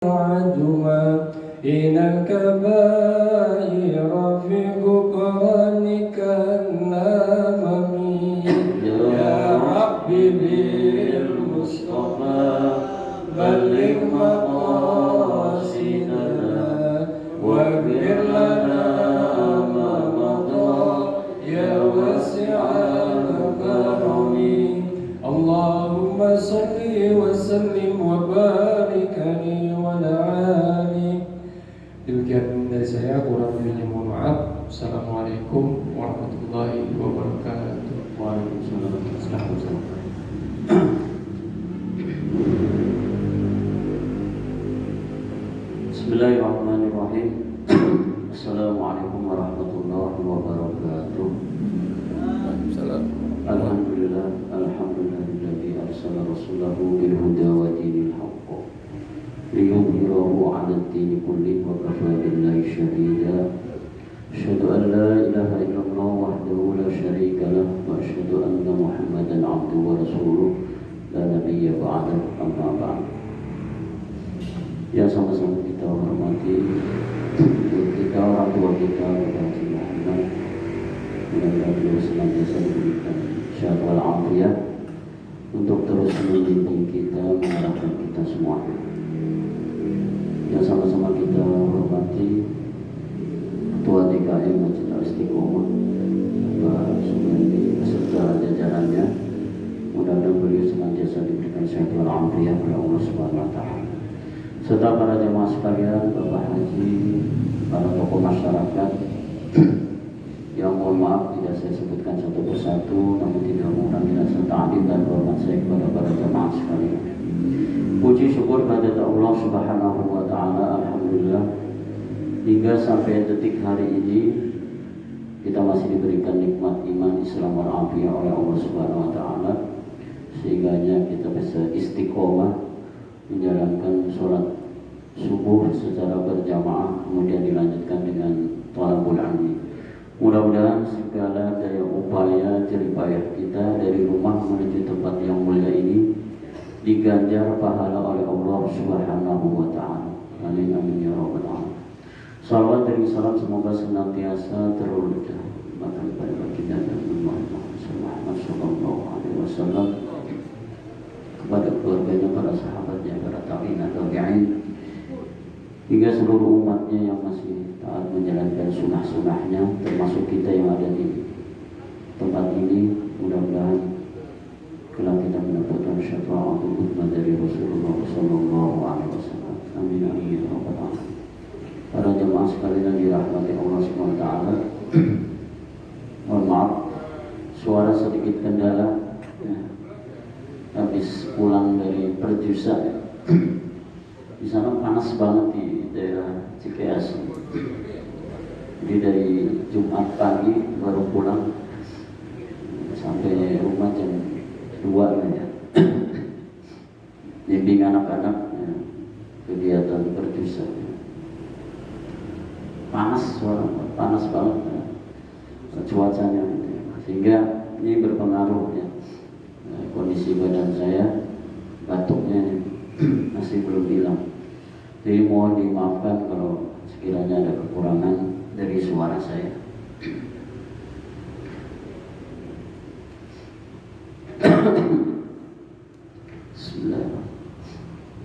عدوا إن الكبائر في غفرانك النامم يا ربي بالمصطفى بلغ مقاصدنا واغفر لنا ما مضى يا واسع الكرم اللهم صل وسلم وبارك عليه وعلى آله. Demikian dari saya, kurang lebihnya mohon maaf. Assalamualaikum warahmatullahi wabarakatuh. Waalaikumsalam. Bismillahirrahmanirrahim. Assalamualaikum warahmatullahi wabarakatuh. Alhamdulillah, alhamdulillahilladzi arsala rasulahu bil huda wa dinil haqq liyudhhirahu 'ala ad-dini kullihi wa kafaa billahi shahida. Asyhadu an la ilaha illallah wahdahu la syarika lah wa asyhadu anna Muhammadan 'abduhu wa rasuluh la nabiyya ba'dahu, amma ba'd. Yang sama-sama kita hormati kita orang tua kita, Bapak Haji Muhammad, mudah-mudahan beliau senantiasa diberikan sehat walafiat untuk terus membimbing kita, mengarahkan kita semua. Yang sama-sama kita hormati Ketua DKM Masjid Al-Istiqomah, Pak Sumendi beserta jajarannya, mudah-mudahan beliau senantiasa diberikan sehat walafiat oleh Allah Subhanahu wa Ta'ala, serta para jemaah sekalian, Bapak Haji, para tokoh masyarakat yang mohon maaf tidak saya sebutkan satu persatu, namun tidak mengurangi rasa ta'zim dan hormat saya kepada para jemaah sekalian. Puji syukur kepada Allah Subhanahu wa Ta'ala, alhamdulillah, hingga sampai detik hari ini kita masih diberikan nikmat iman, Islam, wal afiyah oleh Allah Subhanahu wa Ta'ala, sehingga kita bisa istiqomah menjalankan sholat subuh secara berjamaah, kemudian dilanjutkan dengan thalabul ilmi. Mudah-mudahan segala daya upaya jeripayah kita dari rumah menuju tempat yang mulia ini diganjar pahala oleh Allah Subhanahu wa Ta'ala. Amin amin ya rabbal alamin. Salawat dan salam semoga senantiasa terurut bahkan pada baginda Muhammad sallallahu alaihi wasallam, kepada keluarganya, para sahabatnya, para tabi'in dan tabi'in, hingga seluruh umatnya yang masih taat menjalankan sunnah-sunnahnya, termasuk kita yang ada di tempat ini. Mudah-mudahan kelak kita mendapatkan syafa'atul uzma dari Rasulullah sallallahu alaihi wasallam. Amin amin ya rabbal alamin. Para jemaah sekalian dirahmati Allah Subhanahu wa Ta'ala, mohon maaf suara sedikit kendala ya. Habis pulang dari Perjusa, di sana panas banget di daerah Cikeas. Jadi dari Jumat pagi baru pulang, sampai rumah jam 2 ya. Bimbing anak-anak ya, kegiatan Perjusa. Panas banget ya, cuacanya ya. Sehingga ini berpengaruh ya. Kondisi badan saya, batuknya masih belum hilang. Jadi mohon dimaafkan kalau sekiranya ada kekurangan dari suara saya. Bismillahirrahmanirrahim.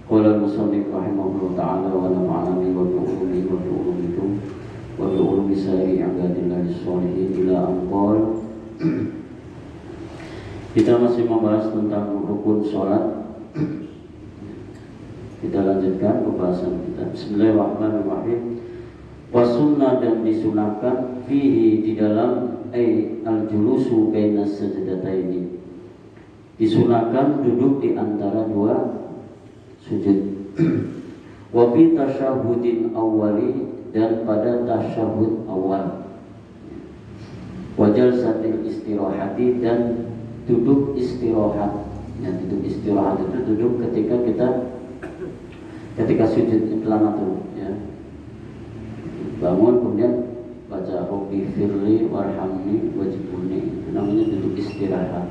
Qala al-musannif rahimahullah ta'ala wa nafa'ana bi ulumihi wa bi ulumikum wa bi ulumi sari ibadillahi sholihin ila anqal. Kita masih membahas tentang rukun sholat. Kita lanjutkan pembahasan kita. Bismillahirrahmanirrahim. Wasunnah, dan disunahkan fihi, di dalam al-julusu bainas sajdataini, disunahkan duduk di antara dua sujud. Wa fi tasyahudin awwali, dan pada tasyahud awal. Wa jalsatil istirahati, dan duduk istirahat. Ya, duduk istirahat itu duduk ketika sujud itlamatul ya. Bangun kemudian baca Rabbi firli warhamni wajibuni, itu namanya duduk istirahat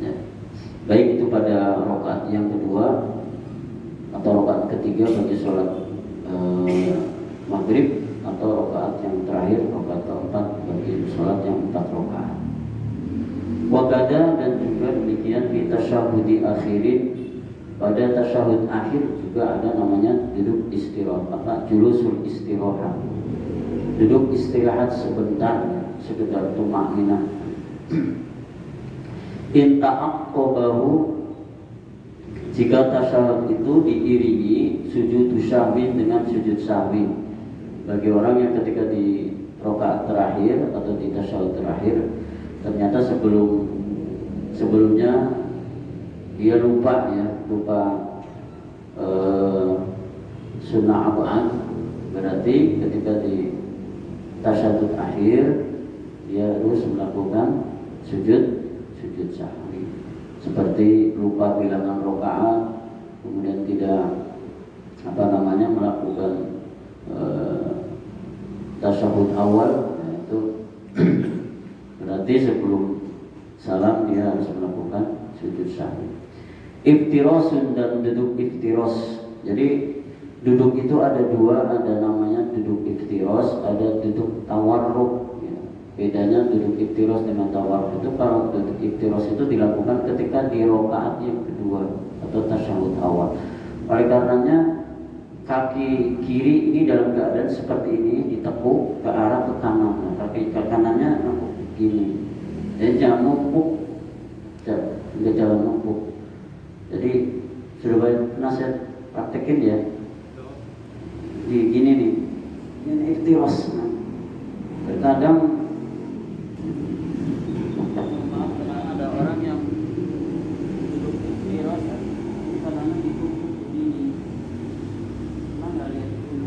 ya. Baik itu pada rakaat yang kedua atau rakaat ketiga bagi sholat maghrib, atau rakaat yang terakhir, rakaat keempat bagi sholat yang 4 rakaat. Wakada, dan juga demikian di tasyahudi akhirin, pada tasyahud akhir juga ada namanya duduk istirahat, julusul istirahat, duduk istirahat sebentar, sekedar tumakninah. In ta'aqqabahu, jika tasyahud itu diiringi sujud sahwi dengan sujud sahwi, bagi orang yang ketika di rakaat terakhir atau di tasyahud terakhir ternyata sebelumnya dia lupa sunnah abad, berarti ketika di tasyahud akhir dia harus melakukan sujud sahwi, seperti lupa bilangan rakaat, kemudian tidak melakukan tasyahud awal, itu berarti sebelum salam dia harus melakukan sujud sahwi. Iftirasun, dan duduk iftiros. Jadi duduk itu ada dua, ada namanya duduk iftiros, ada duduk tawarruk. Bedanya duduk iftiros dengan tawarruk itu, kalau duduk iftiros itu dilakukan ketika di rakaat yang kedua atau tasyahud awal. Oleh karenanya kaki kiri ini dalam keadaan seperti ini ditekuk ke arah ke kanan, kaki kanannya nengkuk begini. Jadi jangan numpuk, jangan numpuk. Jadi sudah banyak nasihat, praktekin ya. Di gini nih, ini iftiros. Terkadang ada orang yang duduk iftiros, kadang-kadang ditumpuk begini. Nggak lihat dulu.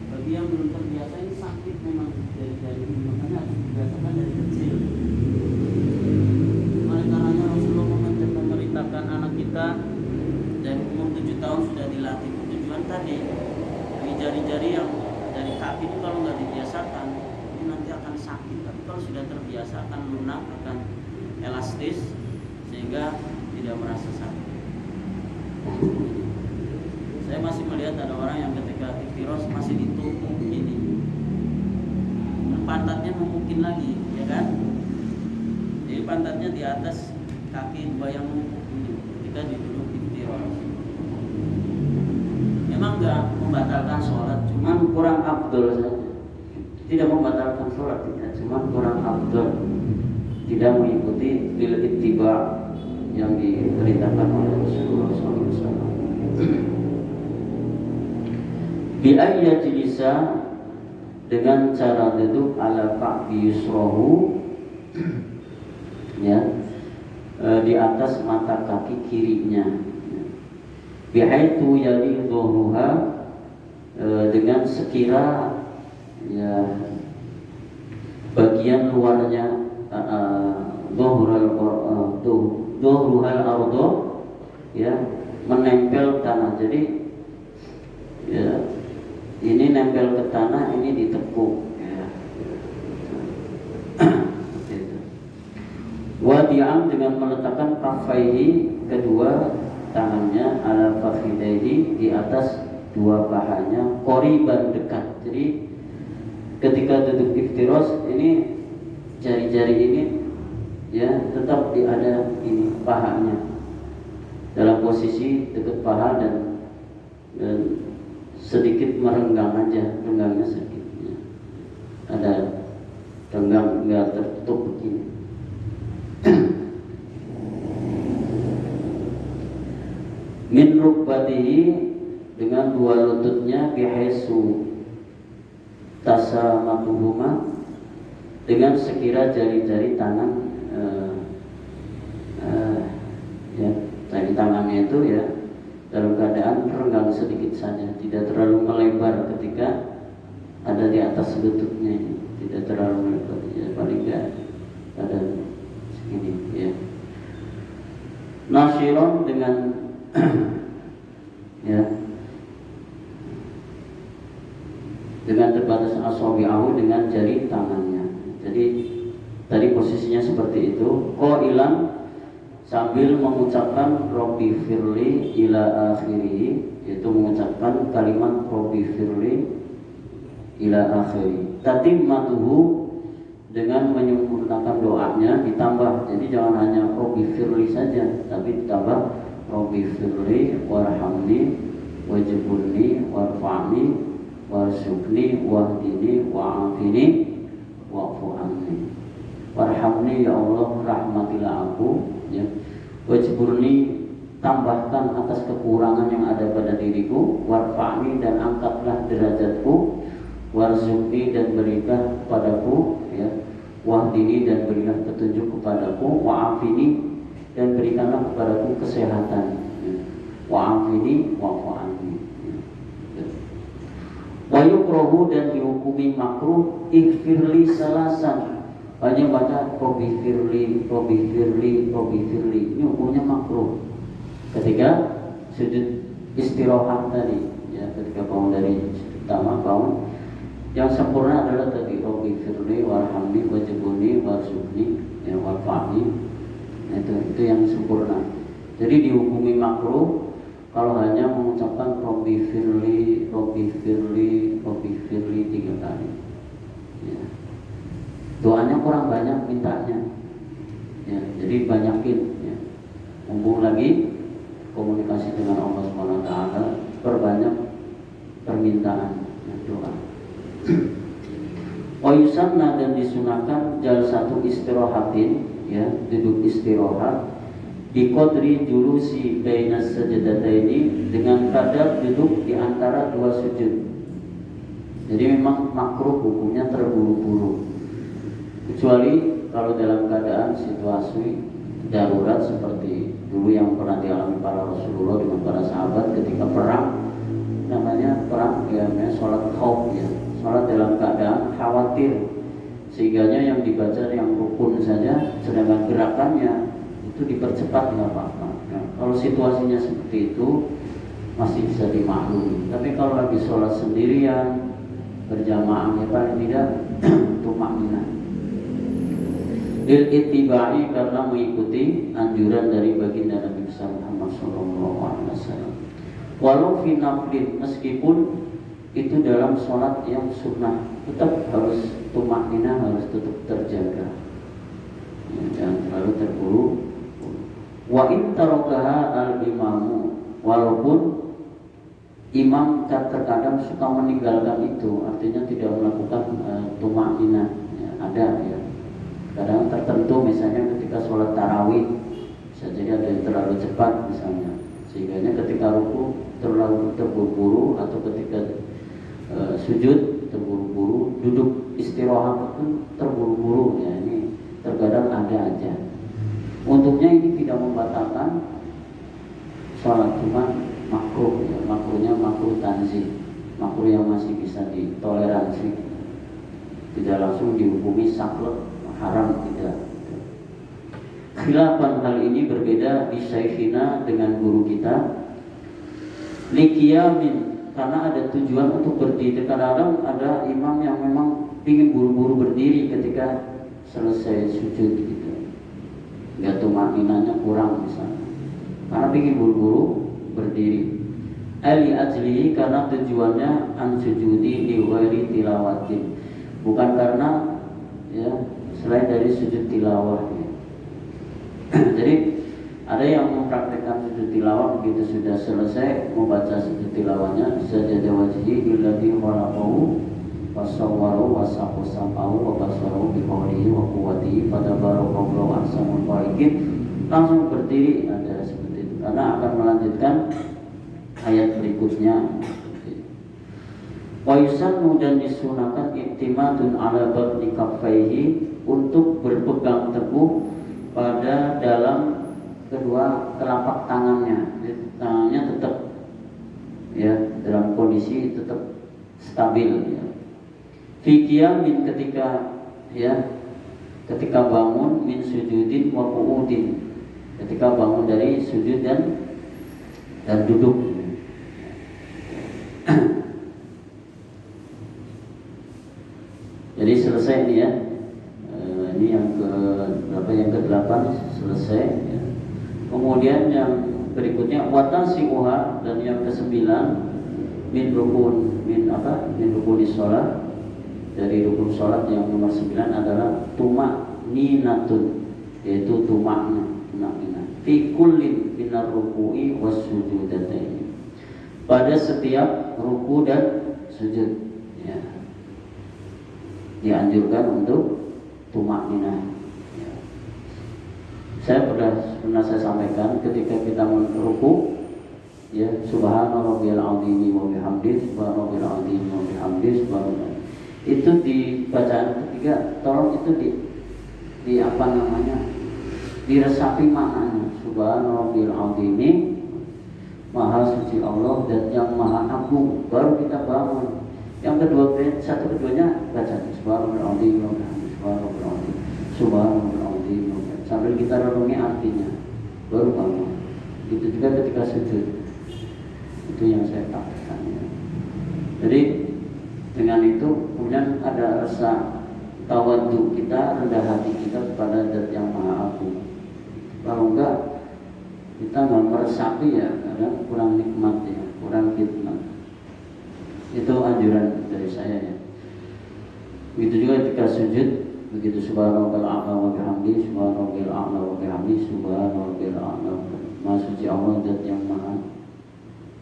Bagi yang belum terbiasa ini sakit memang dari makanya harus dibiasakan dari kecil. Oleh karenanya Rasulullah memerintahkan anak kita dari umur 7 tahun sudah dilatih. Tujuan tadi dari jari-jari yang dari kaki itu kalau nggak dibiasakan ini nanti akan sakit. Tapi kalau sudah terbiasa akan lunak, akan elastis sehingga tidak merasa sakit. Saya masih melihat ada orang yang ketika iftiros masih ditumpuk begini, pantatnya mungkin lagi, ya kan? Jadi pantatnya di atas kaki dua yang numpuk ini ketika duduk iftiros. Memang nggak membatalkan sholat, cuman kurang afdol saja. Tidak membatalkan sholat, tidak, cuman kurang afdol, tidak mengikuti bil ittiba yang diperintahkan oleh Rasulullah SAW. Bi'ayya jilisa, dengan cara duduk ala ka'bi yusrohu, ya, di atas mata kaki kirinya. Bihaitu yali dhuhruha, dengan sekira ya bagian luarnya dhuhruhal ardo, ya, menempel tanah. Jadi ya ini nempel ke tanah, ini ditekuk, ya. Wadi'am, dengan meletakkan kafaihi, kedua tangannya, ala fakhidaihi, di atas dua pahanya, qoriban, dekat. Jadi ketika duduk iftiros ini jari-jari ini ya tetap ada ini pahanya dalam posisi dekat paha, dan sedikit merenggang aja, renggangnya sedikit, ya. Ada renggang, nggak tertutup begini. Min rukbatihi, dengan dua lututnya, bihaisu tasamakuhuma, dengan sekira jari-jari tangan ya, jari tangannya itu ya dalam keadaan renggang sedikit saja, tidak terlalu melebar ketika ada di atas lututnya ini, tidak terlalu mepet ya, paling nggak ada segini ya. Nasiron dengan ya dengan terbatas asabi'ahu dengan jari tangannya. Jadi tadi posisinya seperti itu. Qailan sambil mengucapkan Robbi firli ila akhiri, yaitu mengucapkan kalimat Robbi firli ila akhiri. Tatimmatuhu dengan menyempurnakan doanya ditambah. Jadi jangan hanya Robbi firli saja, tapi ditambah Robbi firli warhamni wajibulni warfa'ni warzuqni wahdini wa'afini wa'fu anni. Warhamni ya Allah, rahmatilah aku ya. Wajburni, tambahkan atas kekurangan yang ada pada diriku. Warfa'ni, dan angkatlah derajatku. Warzuqni, dan berilah kepadaku ya. Wahdini, dan berilah petunjuk kepadaku. Wa'afini, dan berikanlah kepadaku kesehatan ya. Wa'afini wa'fu anni ya. Wa yukrahu, dan dihukumi makruh ighfirli salasan, hanya baca Robbi firli, Robbi firli, Robbi firli. Ini hukumnya makruh ketika sujud istirahat tadi ya, ketika bangun dari pertama bangun. Yang sempurna adalah tadi Robbi firli warhamni wajibuni warzuqni ya, warfa'ni. Itu yang sempurna. Jadi dihukumi makruh kalau hanya mengucapkan Robbi firli, Robbi firli, Robbi firli 3 kali ya. Doanya kurang banyak mintanya ya, jadi banyakin ya. Mumpung lagi komunikasi dengan Allah SWT, perbanyak permintaan ya, doa. Wayusanna, dan disunahkan jalsatu istirahatin ya, duduk istirahat di qadri julusi bainas sajadataini, dengan kadar duduk di antara 2 sujud. Jadi memang makruh hukumnya terburu-buru, kecuali kalau dalam keadaan situasi darurat seperti dulu yang pernah dialami para Rasulullah dengan para sahabat ketika perang, namanya perang ya, sholat khauf ya, sholat dalam keadaan khawatir, sehingganya yang dibaca yang rukun saja, sedangkan gerakannya itu dipercepat nggak apa-apa. Nah, kalau situasinya seperti itu masih bisa dimaklumi. Tapi kalau lagi sholat sendirian berjamaah ya paling tidak tumakninah. Lil ittiba'i, karena mengikuti anjuran dari baginda Nabi Muhammad SAW. Walau fi naflin, meskipun itu dalam sholat yang sunnah, tetap harus tumakninah, harus tetap terjaga ya, jangan terlalu terburu. Wa in tarakaha al-imamu, walaupun imam terkadang suka meninggalkan itu, artinya tidak melakukan tumakninah ya, ada ya. Kadang tertentu misalnya ketika sholat tarawih bisa jadi ada yang terlalu cepat misalnya, sehingga ketika ruku terlalu terburu-buru, atau ketika sujud terburu-buru, duduk istirahat pun terburu-buru ya, ini terkadang ada aja. Untuknya ini tidak membatalkan sholat, cuma makruh ya, makruhnya makruh tanzih, makruh yang masih bisa ditoleransi, tidak langsung dihukumi saklek haram, tidak. Khilafan, hal ini berbeda di syekhina, dengan guru kita, liqiyamin, karena ada tujuan untuk berdiri. Kadang-kadang ada imam yang memang ingin buru-buru berdiri ketika selesai sujud gitu, nggak tumakninahnya kurang misalnya, karena ingin buru-buru berdiri. Ali ajlihi, karena tujuannya an sujudi li ghairi tilawatin, bukan karena ya selain dari sujud tilawah ya. Jadi ada yang mempraktikkan sujud tilawah, begitu sudah selesai membaca sujud tilawahnya, sajada wajhi illadhi khalaqahu wasawwaru wasahu sam'ahu wa basaru biqawlihi wa quwwatihi fatabarokallahu ahsanul khaliqin, langsung berdiri. Ada seperti itu karena akan melanjutkan ayat berikutnya. Wa yusannu, dan disunahkan iktimadun ala batni kaffaihi, untuk berpegang teguh pada dalam kedua telapak tangannya. Jadi, tangannya tetap ya dalam kondisi tetap stabil ya. Fi qiyamin, ketika ya ketika bangun min sujudin wa qu'udin, ketika bangun dari sujud dan duduk. Jadi selesai ini ya. Ini yang ke berapa, yang ke-8 selesai ya. Kemudian yang berikutnya watasi'uha, dan yang ke-9 min rukun sholat. Dari rukun sholat yang nomor 9 adalah tuma'ninatun, yaitu tuma'nina fi kullin minar ruku'i was sujudatain, pada setiap ruku dan sujud ya. Dianjurkan untuk tuma'nina ya. Saya pernah saya sampaikan ketika kita meruku ya, subhana rabbiyal azim wa bihamdihi, subhana rabbiyal azim wa bihamdihi, subhanallah. Itu di bacaan ketiga tolong itu di apa namanya, diresapi maknanya. Subhana rabbiyal azim, maha suci Allah dan yang maha agung, baru kita bangun. Yang kedua, satu keduanya baca subhana rabbiyal azim wa bihamdihi, subhana rabbiyal azim, subhana rabbiyal azim, sambil kita renungi artinya baru bangun. Itu juga ketika sujud. Itu yang saya katakan ya. Jadi dengan itu kemudian ada rasa tawadhu kita, rendah hati kita kepada Zat yang Maha Agung. Kalau enggak kita nggak meresapi ya, kadang kurang nikmat ya, kurang khidmat. Itu anjuran dari saya ya. Begitu juga ketika sujud, begitu subhanallahil a'la wa bihamdihi, subhanallahil a'la wa bihamdihi, subhanallahil a'la. Maha suci Allah, Zat yang Maha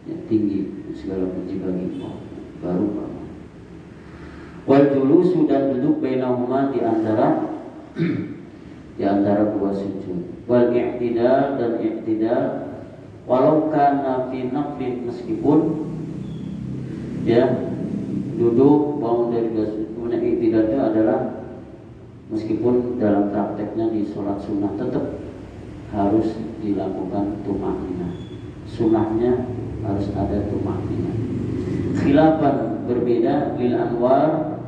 ya, tinggi, segala puji bagi Allah. Baru wal julusu, dan duduk bainahuma, di antara dua sujud. Wal i'tidal, dan i'tidal walau kana fi naflin, meskipun ya duduk bangun dari dua sujud. Kemudian i'tidal itu adalah meskipun dalam prakteknya di sholat sunnah tetap harus dilakukan tuma'ninah. Sunnahnya harus ada tuma'ninah. Khilafan, berbeda lil anwar,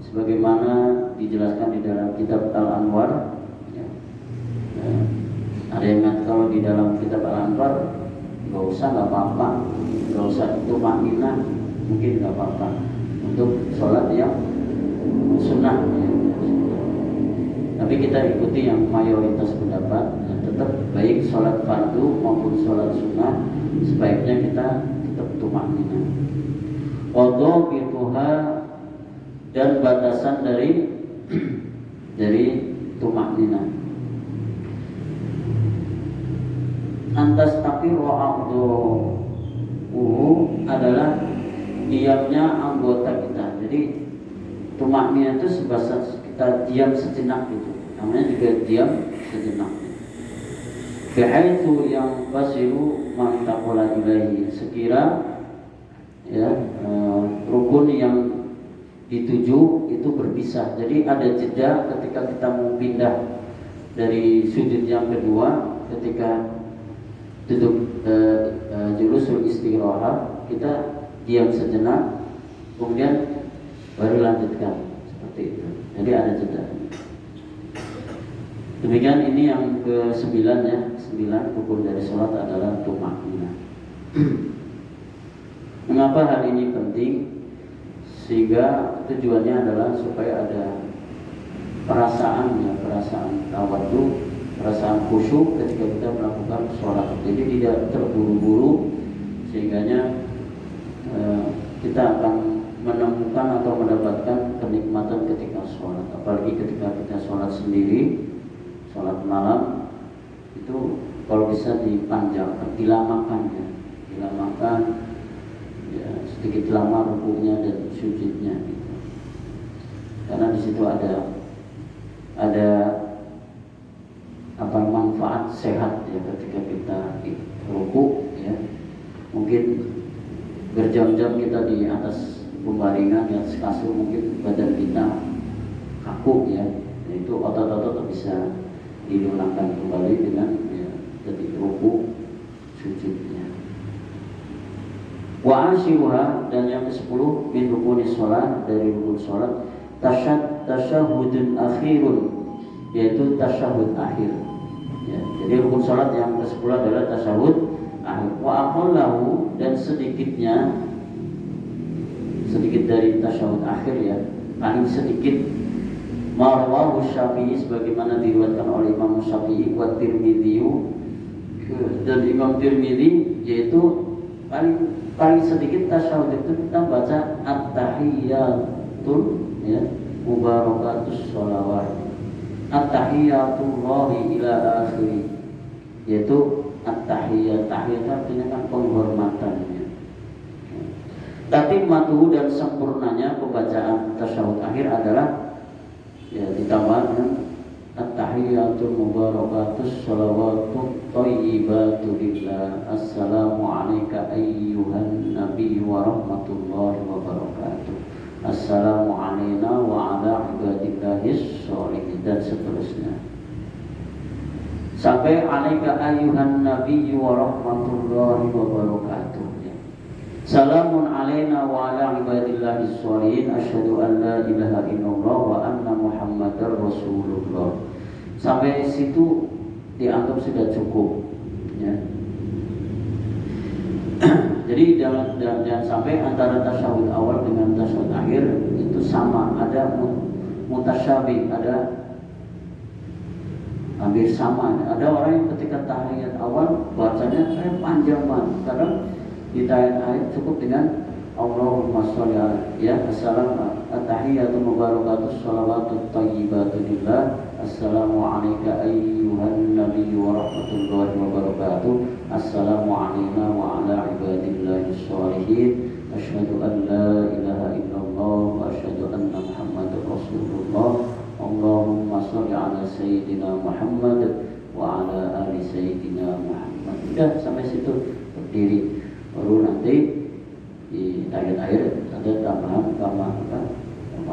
sebagaimana dijelaskan di dalam kitab Al-Anwar ya. Ada yang ingat kalau di dalam kitab Al-Anwar nggak apa-apa, nggak usah tuma'ninah, mungkin nggak apa-apa untuk sholat yang sunnah ya. Tapi kita ikuti yang mayoritas pendapat ya, tetap baik sholat fardu maupun sholat sunnah sebaiknya kita tetap tuma'ninah. Wadhabituha, dan batasan dari tuma'ninah. Antas tapi adalah diamnya anggota kita. Jadi tuma'ninah itu sebahasa kita diam sejenak gitu. Namanya juga diam sejenak. Bihaitsu yang basiru man taqala ilaihi, sekira ya rukun yang dituju itu berpisah. Jadi ada jeda ketika kita mau pindah dari sujud yang kedua, ketika duduk julusul istirahah, kita diam sejenak, kemudian baru lanjutkan seperti itu. Jadi ada jeda. Demikian, ini yang ke-9 ya. 9 rukun dari sholat adalah tuma'ninah. Mengapa hal ini penting? Sehingga tujuannya adalah supaya ada perasaan tawadhu, perasaan khusyuk ketika kita melakukan sholat. Jadi tidak terburu-buru, sehingganya kita akan menemukan atau mendapatkan kenikmatan ketika sholat. Apalagi ketika kita sholat sendiri, sholat malam, itu kalau bisa dipanjangkan, dilamakan ya, sedikit lama rukunya dan sujudnya gitu. Karena di situ ada apa manfaat sehat ya ketika kita ruku ya. Mungkin berjam-jam kita di atas pembaringan, di atas kasur, mungkin badan kita kaku ya. Itu otot-otot bisa dilunakkan kembali dengan ya, ketika ruku sujudnya. Wa asyiruha, dan yang ke-10 min rukuni sholat, dari rukun sholat tasyahudun akhirun, yaitu tasyahud akhir. Ya, jadi rukun salat yang ke-10 adalah tasyahud akhir. Wa aqallahu, dan sedikit dari tasyahud akhir, ya, paling sedikit, marwahu Syafi'i, sebagaimana diriwayatkan oleh Imam Syafi'i wa Tirmidzi, dan Imam Tirmidzi, yaitu paling sedikit tasyahud itu kita baca at-tahiyyatul, ya, mubarakatus sholawat, at-tahiyyatullahi ila akhiri, yaitu at-tahiyyat artinya kan penghormatan, ya. Tatimatuhu, dan sempurnanya pembacaan tasyahud akhir adalah, ya, ditambah dengan at-tahiyyatul mubarakatus sholawatut thayyibatu lillah, assalamu alayka ayyuhan nabiy wa rahmatullahi wa barakatuh, assalamu alayna wa ala ibadillahis sholihin, dan seterusnya sampai alayka ayyuhan nabiy wa rahmatullahi wa barakatuh, ya. Salamun alayna wa ala ibadillahis sholihin, asyhadu an la ilaha illallah wa anna muhammadar rasulullah. Sampai situ dianggap sudah cukup, ya. Jadi jangan sampai antara tasyahud awal dengan tasyahud akhir itu sama, ada mutasyabih, ada hampir sama. Ada orang yang ketika tahiyat awal bacanya panjang banget, kadang di tahiyat akhir cukup dengan Allahumma sholli ala, ya, assalamu at-tahiyyatu mubarakatus sholawatut thayyibatu lillah, assalamu alayka ayyuhan nabiyyu wa rahmatullahi wa barakatuh, assalamu alayna wa ala ibadillahis sholihin, asyhadu an la ilaha illallah wa asyhadu anna muhammadar rasulullah, Allahumma sholli ala sayyidina Muhammad wa ala ali sayyidina Muhammad. Sudah sampai situ berdiri, baru nanti di akhir-akhir ada tambahan kama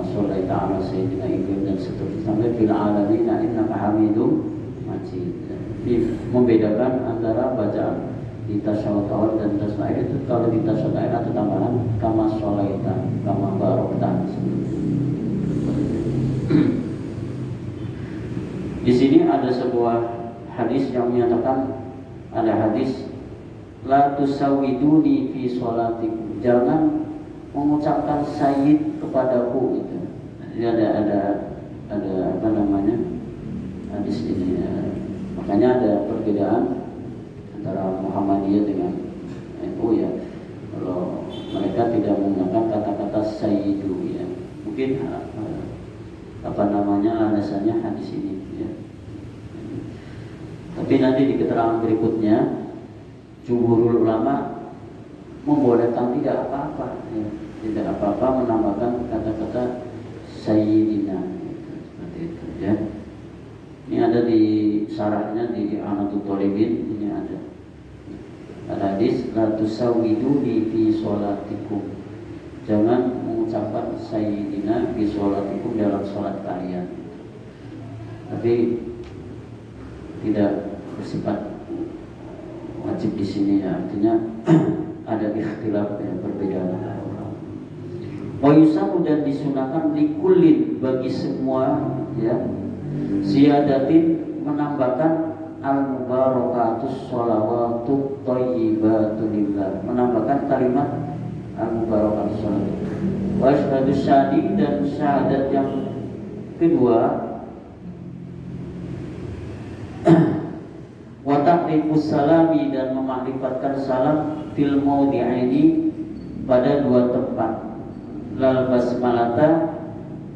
sholli ala sayyidina Ibrahim dan seterusnya sampai fil alamin innaka hamidum majid. Ini membedakan antara bacaan di tasyahud awal dan tasyahud akhir. Itu kalau di tasyahud akhir ada tambahan kama sholaita, kama barokta. Di sini ada sebuah hadis yang menyatakan, ada hadis la tusawiduni fi sholatikum, jangan mengucapkan sayyid kepadaku, itu. Jadi ada apa namanya hadis ini, ya. Makanya ada perbedaan antara Muhammadiyah dengan NU, ya. Kalau mereka tidak menggunakan kata-kata sayyidu, ya. Mungkin apa namanya alasannya hadis ini, ya. Tapi nanti di keterangan berikutnya jumhurul ulama membolehkan tidak apa-apa, ya. Tidak apa-apa menambahkan kata-kata sayyidina, seperti itu, ya. Ini ada di syarahnya di Anatul Thalibin, ini ada hadis la tusawwiduni fi sholatikum, jangan mengucapkan sayyidina fi sholatikum dalam sholat kalian. Tapi tidak bersifat wajib di sini, ya. Artinya ada ikhtilaf, ya, perbedaan antara orang. Wa yusamu, dan disunahkan likulin, bagi semua, ya, ziyadatin, menambahkan al-mubarakatus sholawatut thayyibatu lillah, menambahkan kalimat al-mubarakatus sholawat. Wa syahadu syadi, dan syahadat yang kedua, wa ta'rifus salami, dan memahrifatkan salam fil maudhi'aini, pada dua tempat. Lal basmalata,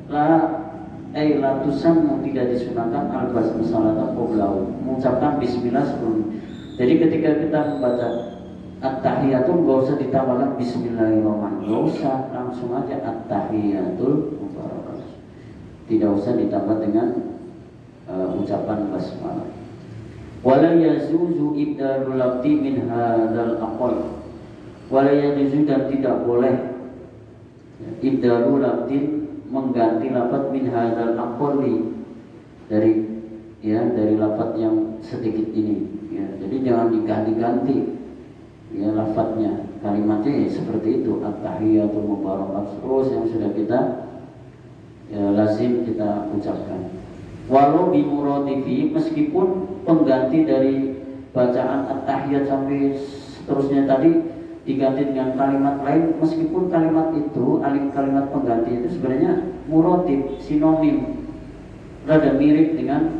la tusammu, tidak disunahkan al basmalata qablahu, mengucapkan bismillah sebelum. Jadi ketika kita membaca at-tahiyatul, enggak usah ditambahkan bismillahirrahmanirrahim, enggak usah, langsung aja at-tahiyatul mubarakatuh, tidak usah ditambah dengan ucapan basmalah. Wala yazuzu ibdalul lafzi min hadzal aqal, wala yajuzu, dan tidak boleh ibdalul lafzi, mengganti lafaz min hadzal aqali, dari lafaz yang sedikit ini, ya. Jadi jangan diganti-ganti, ya, lafaznya, kalimatnya, ya, seperti itu, at-tahiyatul mubarakatuh, terus yang sudah kita ya, lazim kita ucapkan. Walau bimuradifi, meskipun pengganti dari bacaan at-tahiyat sampai seterusnya tadi diganti dengan kalimat lain, meskipun kalimat itu, kalimat pengganti itu sebenarnya muradif, sinonim, rada mirip dengan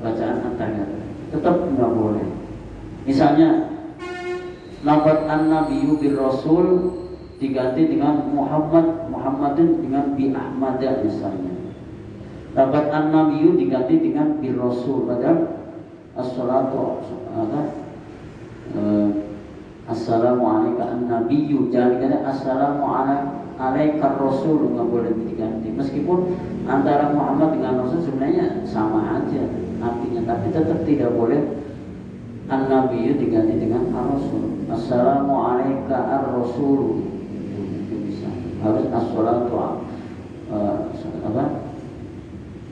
bacaan at-tahiyat, tetap nggak boleh. Misalnya lafaz an-nabiyyu bir rasul diganti dengan Muhammadin dengan bi Ahmada misalnya. Lafaz an-nabiyyu diganti dengan bir rasul, padahal as-salatu assalamu alayka an-nabiyyu, jangan diganti assalamu alayka rasul, nggak boleh diganti. Meskipun antara Muhammad dengan Rasul sebenarnya sama aja artinya, tapi tetap tidak boleh an-nabiyyu diganti dengan ar-rasul. Assalamu alayka ar-rasul, itu bisa. Harus as-salatu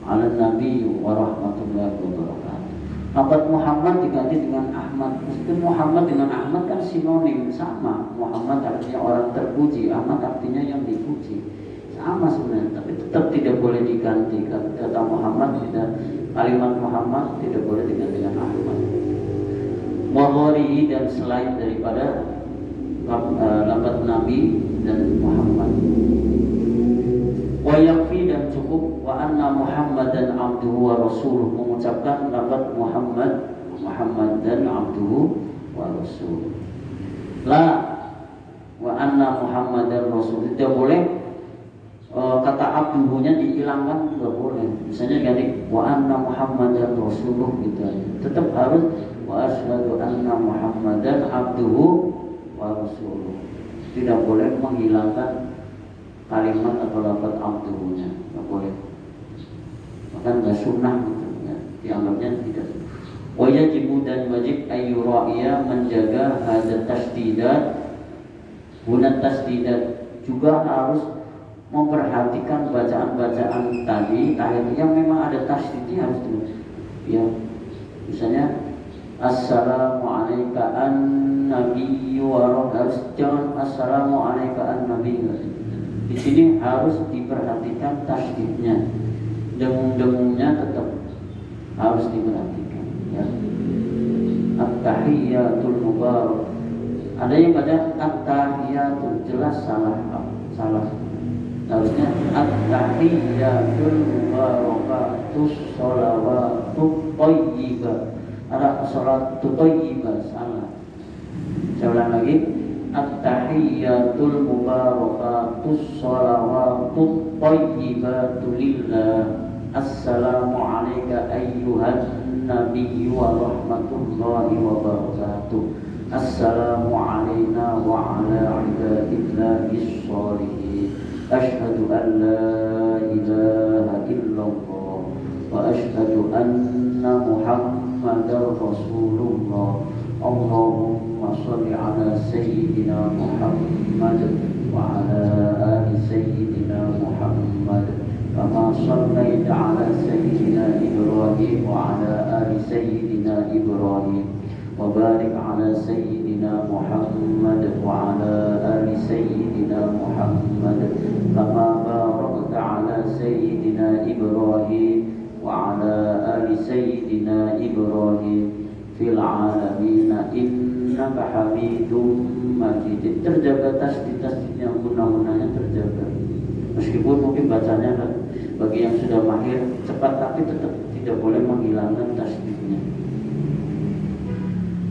ala nabiyyu wa rahmatullahi wa barakatuh. Lafaz Muhammad diganti dengan Ahmad. Meskipun Muhammad dengan Ahmad kan sinonim, sama. Muhammad artinya orang terpuji, Ahmad artinya yang dipuji, sama sebenarnya. Tapi tetap tidak boleh diganti. Kata Muhammad tidak, kalimat Muhammad tidak boleh diganti dengan Ahmad. Wahwari, dan selain daripada lafaz Nabi dan Muhammad. Wa yakfi, dan cukup wa anna Muhammadan abduhu wa rasuluh, mengucapkan lafaz Muhammad dan abduhu wa rasuluh. La wa anna Muhammadan rasul, tidak boleh kata abduhunya dihilangkan, tidak boleh. Misalnya ganti wa anna Muhammadan rasuluh gitu aja. Tetap harus wa asyhadu anna Muhammadan abduhu wa rasuluh. Tidak boleh menghilangkan kalimat atau lafaz abduhunya, nggak boleh. Bahkan nggak sunnah gitu ya, dianggapnya tidak. Wa yajibu, dan wajib ayyuraiya, menjaga hadat tasdidat, guna tasdidat, juga harus memperhatikan bacaan-bacaan tadi tahiyat yang memang ada tasdidnya, harus ya. Misalnya assalamu alayka an-nabiyyu wa harus, jangan assalamu alayka an-nabiyyu. Di sini harus diperhatikan tasdidnya, dengung-dengungnya tetap harus diperhatikan ya. At-tahiyyatul mubarak, ada yang baca at-tahiyyatul, jelas salah. Harusnya at-tahiyyatul mubarakatus sholawatut thayyibah, ada sholatut thayyibah, salah. Saya ulang lagi, at-tahiyyatul mubarakatus sholawatut thayyibatu lillah. Assalamu alayka ayyuhan nabiyyu wa rahmatullahi wa barakatuh. Assalamu alayna wa ala ibadillahis sholihin. Asyhadu an la ilaha illallah wa asyhadu anna Muhammadar rasulullah. Allahumma sholli ala sayyidina Muhammad wa ala ali sayyidina Muhammad kama shallaita ala sayyidina Ibrahim wa ala ali sayyidina Ibrahim wa barik ala sayyidina Muhammad wa ala ali sayyidina Muhammad kama barakta ala sayyidina Ibrahim wa ala ali sayyidina Ibrahim fil alamin innaka hamidum majid. Terjaga tasdid-tasdidnya, guna-gunanya terjaga. Meskipun mungkin bacanya bagi yang sudah mahir cepat, tapi tetap tidak boleh menghilangkan tasdidnya.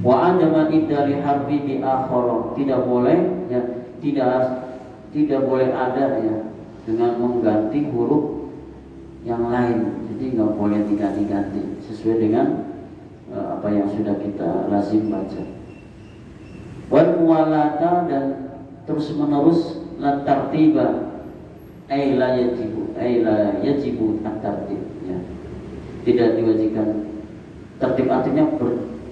Wa adama idali harfi bi akhara, tidak boleh ya, tidak boleh ada ya dengan mengganti huruf yang lain. Jadi nggak boleh diganti-ganti sesuai dengan apa yang sudah kita lazim baca. Wal muwalata, dan terus menerus, la tartiba ay la yajibu at-tartib ya. Tidak diwajibkan tertib, artinya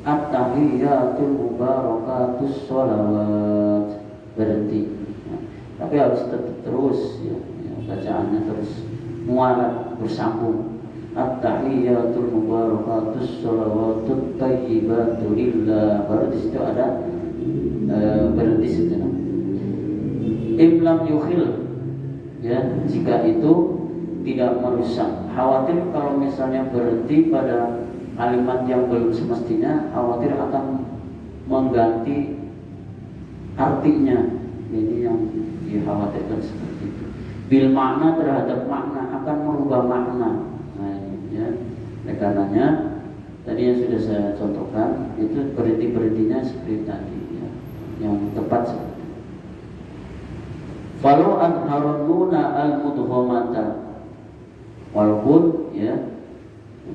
at-tahiyyatul mubarakatus sholawat, berhenti ya. Tapi harus tetap terus ya, bacaannya terus mualat, bersambung. At-tahiyyatul mubarakatus sholawatut thayyibatu lillah, baru di situ ada berhenti sejenak. Imlam yukhil, ya, jika itu tidak merusak. Khawatir kalau misalnya berhenti pada kalimat yang belum semestinya, khawatir akan mengganti artinya. Jadi yang dikhawatirkan seperti itu. Bil makna terhadap makna akan merubah makna. Nah, ya. Oleh karenanya tadi yang sudah saya contohkan itu berhenti-berhentinya seperti tadi, ya. Yang tepat seperti itu. Falau adharununa al-mudghamata, walaupun ya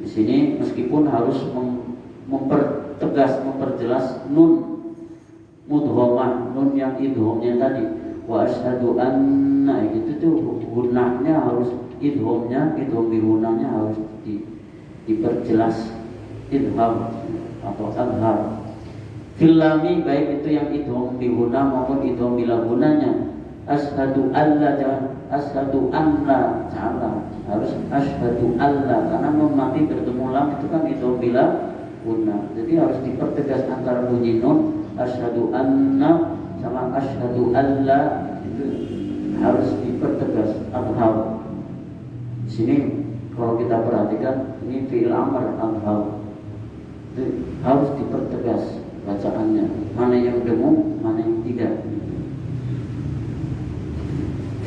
di sini meskipun harus memperjelas nun mudghamah, nun yang idghamnya tadi, wa asyhadu anna, itu tuh gunanya harus idghamnya, idgham bi gunanya harus diperjelas, idgham atau adhar. Fil lami, baik itu yang idgham bi guna maupun idgham bila gunanya. Asyhadu alla, jangan asyhadu anna, salah, harus asyhadu alla, karena nun mati bertemu lam itu kan idgham bila guna. Jadi harus dipertegas antara bunyi nun asyhadu anna sama asyhadu alla, itu harus dipertegas. Adhar di sini kalau kita perhatikan ini fi'il amr, adhar itu harus dipertegas bacaannya, mana yang dengung, mana yang tidak.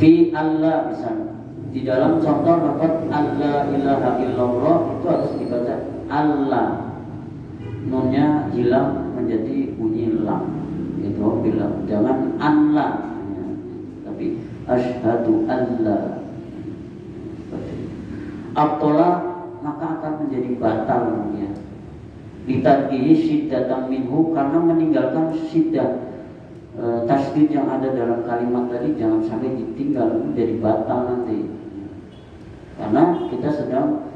Fi Allah misalnya, di dalam contoh lafaz alla ilaha illallah itu harus dibaca Allah, nunnya hilang menjadi bunyi lam, itu bilang jangan Allah, ya, tapi asyhadu alla. Abtola maka akan menjadi batal, ya. Ditarkihi syiddatan minhu, karena meninggalkan syiddah, tasdid yang ada dalam kalimat tadi jangan sampai ditinggal, menjadi batal nanti. Karena kita sedang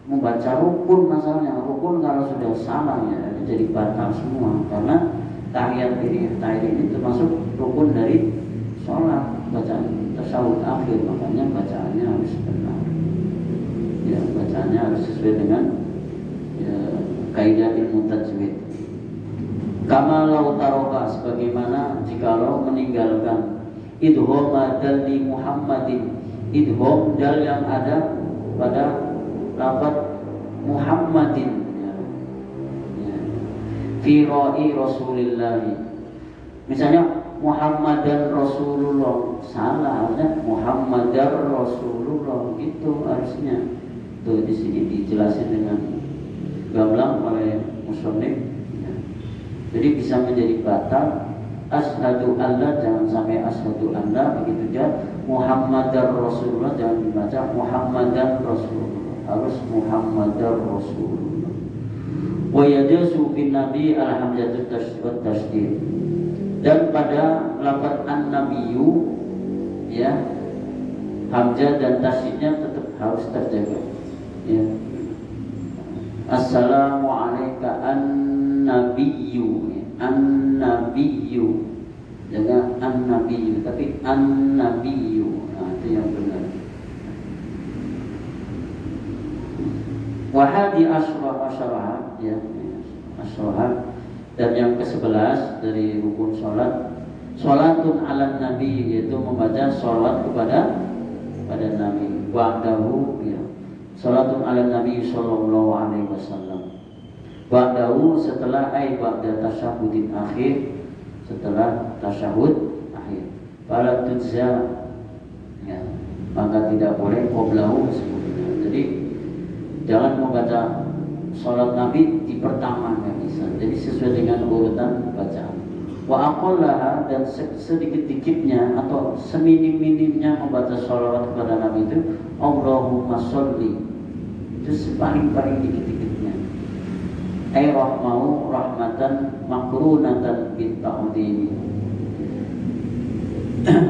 membaca rukun, masalahnya rukun kalau sudah salah ya jadi batal semua. Karena tahiyat ini termasuk rukun dari sholat, bacaan tasyahud akhir, makanya bacaannya harus benar. Ya, bacaannya harus sesuai dengan ya, kaidah ilmu tajwid. Kama lau taroka, sebagaimana jikalau meninggalkan idgham dal di Muhammadin, idgham dal yang ada pada lafaz Muhammadin, ya. Ya. Fi ra'i Rasulillah, misalnya Muhammadan Rasulullah, salah, harusnya Muhammadar Rasulullah, gitu harusnya. Tuh di sini dijelasin dengan gamblang oleh musannif. Jadi bisa menjadi batal. Asyhadu alla, jangan sampai asyhadu anna, begitu juga Muhammadar Rasulullah, jangan dibaca Muhammadan Rasulullah, harus Muhammadar Rasulullah. Wa yajuzu bin nabi alhamdulillah tasydid, dan pada lafaz an-nabiyyu ya hamzah dan tasydidnya tetap harus terjaga, ya. Assalamu alayka an-nabiyyu, an-nabiyyu, jangan an-nabiyyu tapi an-nabiyyu, nah itu yang benar. Wahadi asyrah, ya, asyrah, dan yang ke-11 dari rukun sholat, sholatun ala nabi, yaitu membaca sholat kepada nabi, wa'dahu, ya, sholatun ala nabi sallallahu alaihi wasallam. Ba'dahu, setelah ba'da tasyahudin akhir, setelah tasyahud akhir. Fala tujza, ya, maka tidak boleh qoblahu sebelumnya. Jadi jangan membaca sholat Nabi di pertama, nggak bisa. Jadi sesuai dengan urutan bacaan. Wa aqallaha, dan sedikit-dikitnya atau seminim-minimnya membaca sholawat kepada Nabi itu Allahumma sholli, itu paling dikit-dikitnya. Rahmahu rahmatan makrunatan bit ta'dini,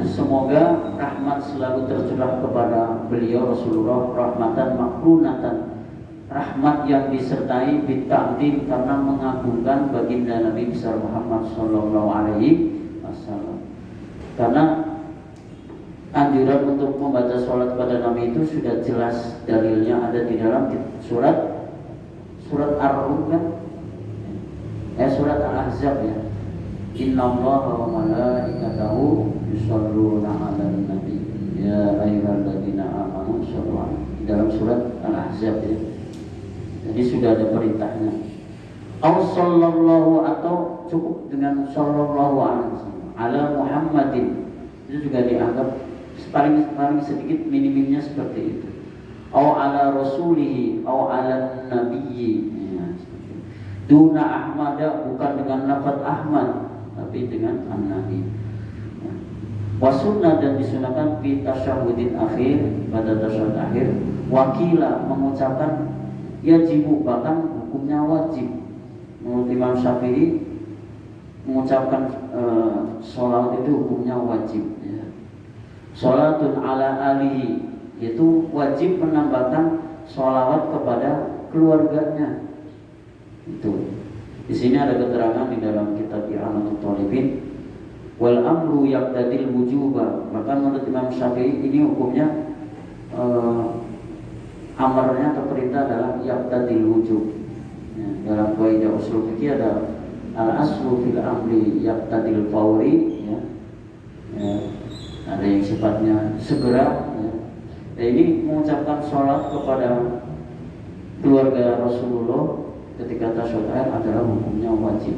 semoga rahmat selalu tercurah kepada beliau Rasulullah, rahmatan makrunatan, rahmat yang disertai bit ta'din, karena mengagungkan baginda Nabi besar Muhammad sallallahu alaihi wasallam. Karena anjuran untuk membaca sholat kepada Nabi itu sudah jelas dalilnya, ada di dalam surat Ar-Rum, kan? Surat Al-Ahzab, ya. Innallaha wa malaikatahu yusholluna 'alan nabi, Ya ayyuhalladzina amanu shollu di dalam surat Al-Ahzab ya. Jadi sudah ada perintahnya. Aw sallallahu atau cukup dengan sallallahu alaihi wasallam ala Muhammadin. Itu juga dianggap paling sedikit minimumnya seperti itu. Aw ala rasulihi aw ala nabiyyi. Ya, duna Ahmada bukan dengan lafaz Ahmad tapi dengan an-nabi. Wasunnah dan disunahkan fi tasyahudin akhir pada tasyahud akhir wakila mengucapkan yajibu bahkan hukumnya wajib. Menurut Imam Syafi'i mengucapkan sholawat itu hukumnya wajib ya. Sholatun ala alihi itu wajib menambahkan sholawat kepada keluarganya. Itu di sini ada keterangan di dalam kitab I'anatul Thalibin wal amru yaqtadil wujuba. Maka menurut Imam Syafi'i ini hukumnya amarnya atau perintah adalah yaqtadil wujub ya, dalam kaidah usul fikih ada al aslu fil amri yaqtadil fawri ya. Ya, ada yang sifatnya segera ya. Nah, ini mengucapkan sholat kepada keluarga Rasulullah ketika tasyahud akhir adalah hukumnya wajib.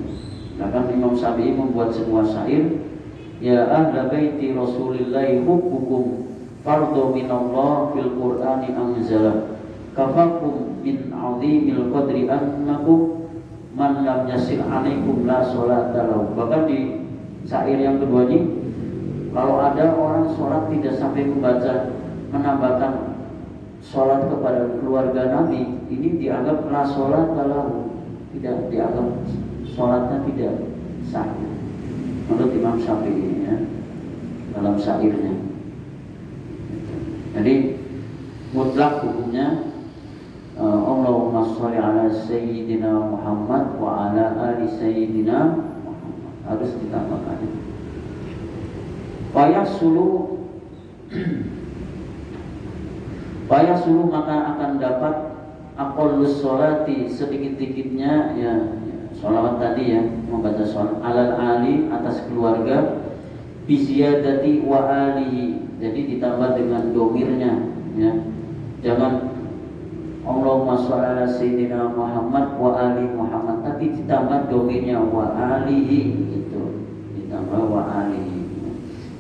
Bahkan Imam Syafi'i membuat sebuah syair, ya ahla baiti Rasulillahi hubbukum fardu minallah fil Qur'ani anzala kafakum min azimil qadri annakum man lam yasil alaikum la sholata lahu. Bahkan di syair yang kedua ini, kalau ada orang sholat tidak sampai membaca menambahkan sholat kepada keluarga Nabi, ini dianggap la sholata lahu, tidak dianggap sholatnya tidak sah menurut Imam Syafi'i ya, dalam syairnya. Jadi mutlak hukumnya Allahumma sholli ala sayyidina Muhammad wa ala ali sayyidina Muhammad harus ditambahkan. Fayasulu maka akan dapat aqallus sholati sedikit-sedikitnya ya sholawat tadi ya, membaca sholawat alal ali atas keluarga biziyadati wa alihi, jadi ditambah dengan domirnya ya. Jangan Allahumma sholli ala sayyidina Muhammad wa ali Muhammad, tapi ditambah domirnya wa alihi gitu, ditambah wa alihi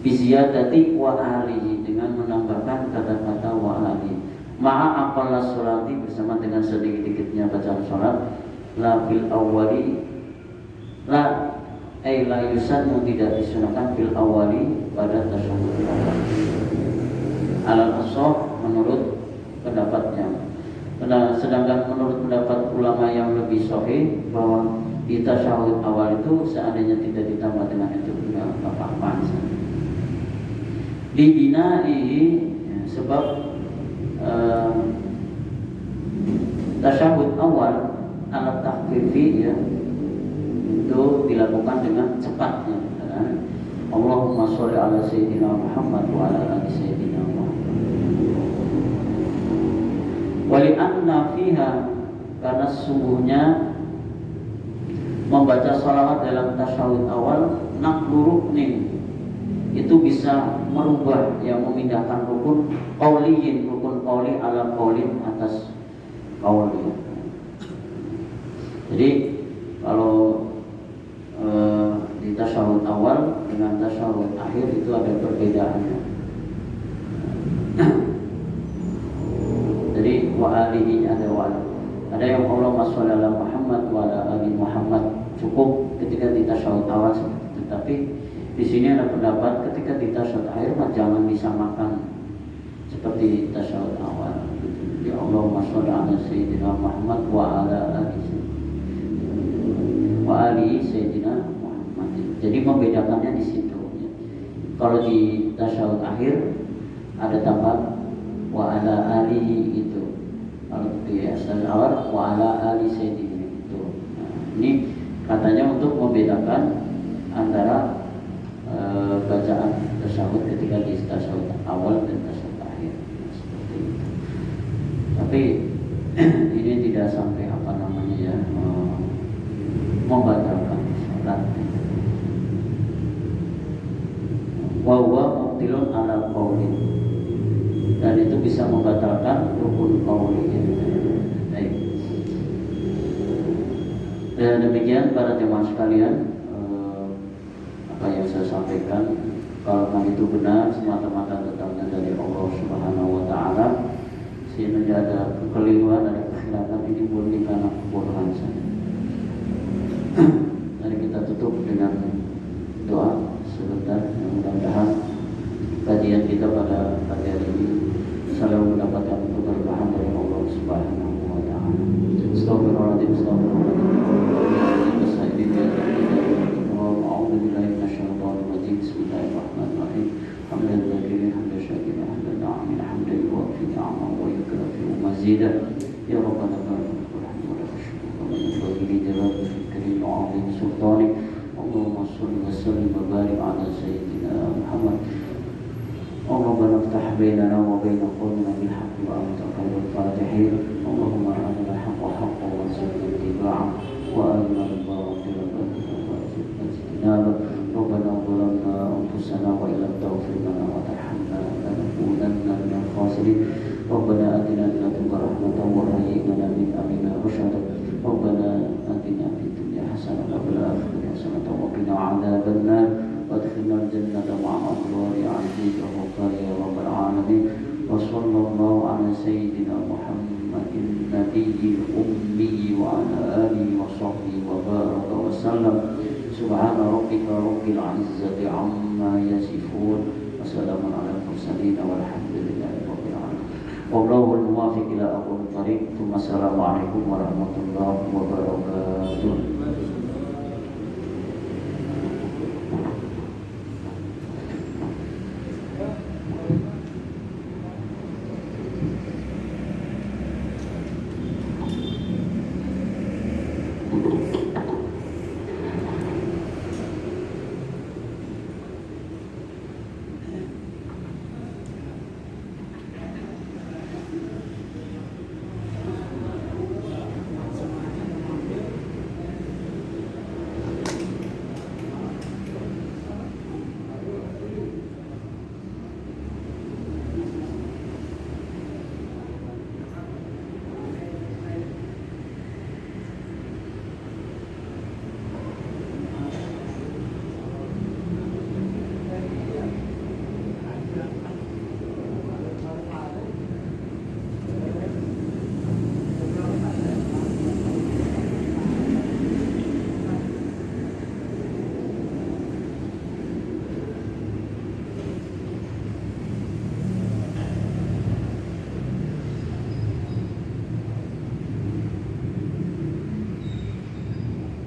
biziyadati wa alihi dengan menambahkan kata-kata wa alihi ma'a aqalla sholati bersama dengan sedikit-sedikitnya bacaan sholat la fil awwali la la yusannu tidak disunahkan fil awwali pada tasyahud awal alal ashab menurut pendapatnya. Sedangkan menurut pendapat ulama yang lebih sahih bahwa di tasyahud awal itu seandainya tidak ditambah dengan itu tidak apa-apa dibinai ya, sebab tasyahud awal alat tahfifi ya itu dilakukan dengan cepatnya ya. Allahumma sholli ala sayyidina Muhammad wa ala ali sayyidina Muhammad wa li anna fiha, karena sesungguhnya membaca sholawat dalam tasyahud awal naqlu ruknin itu bisa merubah yang memindahkan rukun qauliyin, rukun qauli ala qaulin atas qauli. Jadi kalau di tasyahud awal dengan tasyahud akhir itu ada perbedaannya. Jadi wa alihi ada yang Allahumma sholli ala Muhammad wa ala ali Muhammad cukup ketika di tasyahud awal seperti itu. Tapi di sini ada pendapat ketika di tasyahud akhir jangan disamakan seperti tasyahud awal. Ya Allahumma sholli ala sayyidina Muhammad wa ala ali sayyidina Muhammad. Jadi membedakannya di situ. Kalau di tasyahud akhir ada tambah wa ala ali itu. Kalau di tasyahud awal wa ala ali sayyidina itu. Nah, ini katanya untuk membedakan antara bacaan tasyahud ketika di tasyahud awal dan tasyahud akhir seperti itu. Tapi ini tidak sampai membatalkan salat. Wa huwa mubtilun ala qaulin. Dan demikian para jemaah sekalian, apa yang saya sampaikan kalau itu benar semata-mata datangnya dari Allah Subhanahu wa taala. Sehingga ada kekeliruan, ada kekhilafan, ini murni karena kebodohan saja. Mari kita tutup dengan doa sebentar. Mudah-mudahan kajian kita pada pagi hari ini selalu mendapatkan keberkahan dari Allah Subhanahu wa taala. Astagfirullahaladzim, Bismillahirrahmanirrahim. Hamdan lillahi hamdan syakirin hamdan na'imin hamdan yuwafi ni'amahu wa yukafi mazidah. Ya Rabbana wa bihi jalal fikri wa 'azim sultani. Allahumma shalli wa sallim wa barik ala sayyidina Muhammad. Rabbana iftah bainana wa bain qawmina bil haqqi wa anta khairul fatihin. Allahumma arina al-haqqa haqqan warzuqna ittiba'ahu wa arina al-batila batilan warzuqna ijtinabah. ربنا ظلمنا أنفسنا وإن لم تغفر لنا وترحمنا لنكونن من الخاسرين. ربنا آتنا من لدنك رحمة وهيئ لنا من أمرنا رشدا. ربنا آتنا في الدنيا حسنة وفي الآخرة حسنة وقنا عذاب النار وادخلنا الجنة مع الأبرار عزيز وغفار يا رب العالمين. وصلى الله على سيدنا محمد النبي الأمي وعلى آله وصحبه وبارك وسلم. سبحان ربك رب العزة عما يصفون وسلام على المرسلين والحمد لله رب العالمين. والله الموافق إلى أقوم الطريق. ثم السلام عليكم ورحمة الله وبركاته.